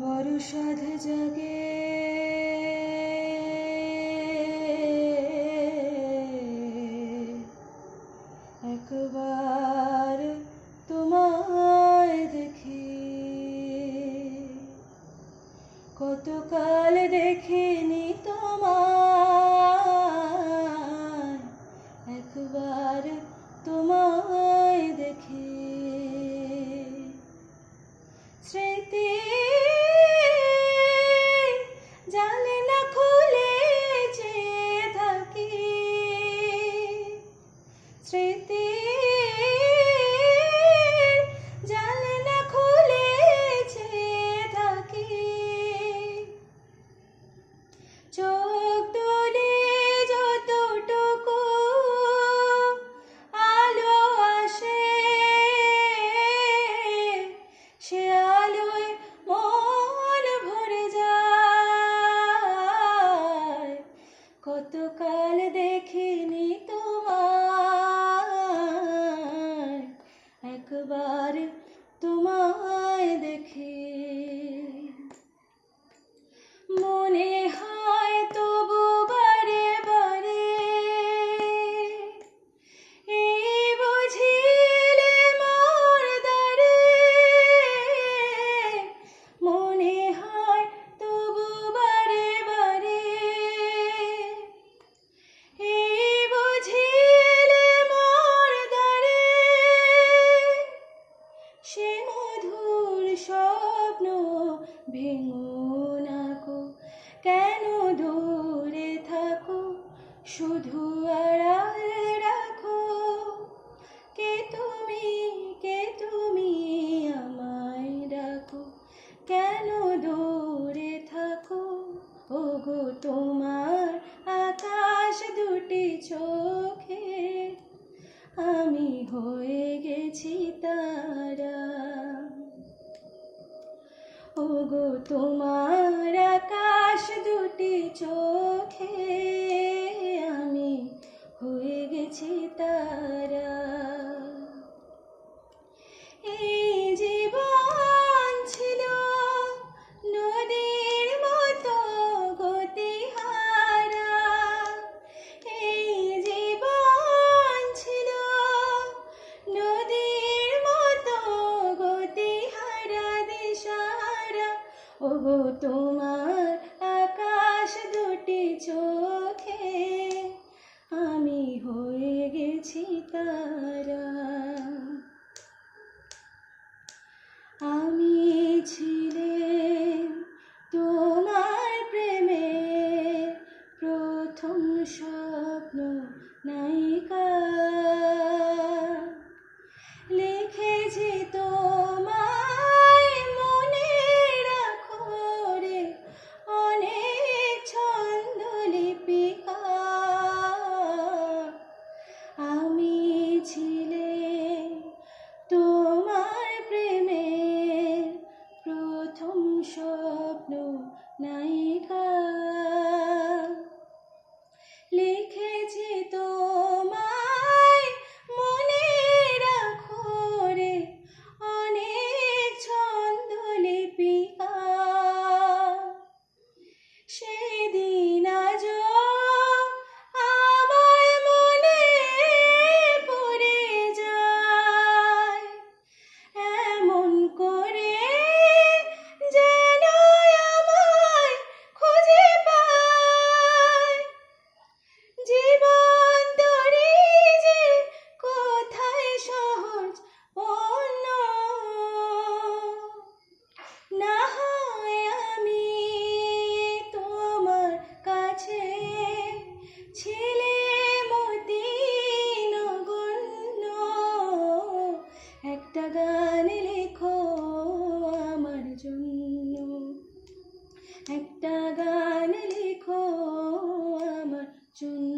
বড় সাধ জাগে একবার তোমায় দেখি, কতকাল দেখিনি তোমায়, একবার তোমায় দেখি। স্মৃতি জালে না খুলে চেয়ে থাকি, স্মৃতি জালে না খুলে চেয়ে থাকি। চোখ তুলে যতটুকু আলো আসে, সে আলোয় মন ভরে যায়। কতকাল দেখিনি তোমায়, একবার তোমায় দেখি। মনে হয় তবু বারে বারে এই বুঝিলে মোর দ্বারে, মনে হয় তবু বারে বারে এই বুঝিলে মোর দ্বারে। সে মধুর স্বপ্ন ভেঙো না গো, কেন দূরে থাকো, শুধু আড়াল রাখো। কে তুমি আমায় ডাকো, কেন দূরে থাকো। ওগো তোমার আকাশ দুটি চোখে আমি হয়ে গেছি তারা। ওগো তোমার আকাশ দুটি চোখে আমি হয়ে গেছি তারা। এই জীবন ছিল নদীর মতো গতিহারা, এই জীবন ছিল নদীর মতো গতিহারা দিশাহারা। ওগো তোমার আকাশ দুটি চোখে আমি হয়ে গেছি তারা। আমি ছিলাম তোমার প্রেমে প্রথম স্বপ্ন নায়িকা, লিখেছি তোমায় মনে রাখো রে অনেক ছন্দ লিপিকা। আমি ছিলাম তোমার প্রেমের প্রথম স্বপ্ন নায়িকা, লিখেছি তোমায় মনে রাখো রে অনেক ছন্দ লিপিকা। সেদিন আজও আমার মনে পড়ে যায়, এমন করে যেন আমায় খুঁজে পায়। জীবন তরি যে কোথায় সহজ অন্য, না হয় আমি তোমার কাছে ছিলে মতি নগণ্য। একটা গান লেখো আমার জন্য, একটা গান লেখো আমার জন্য।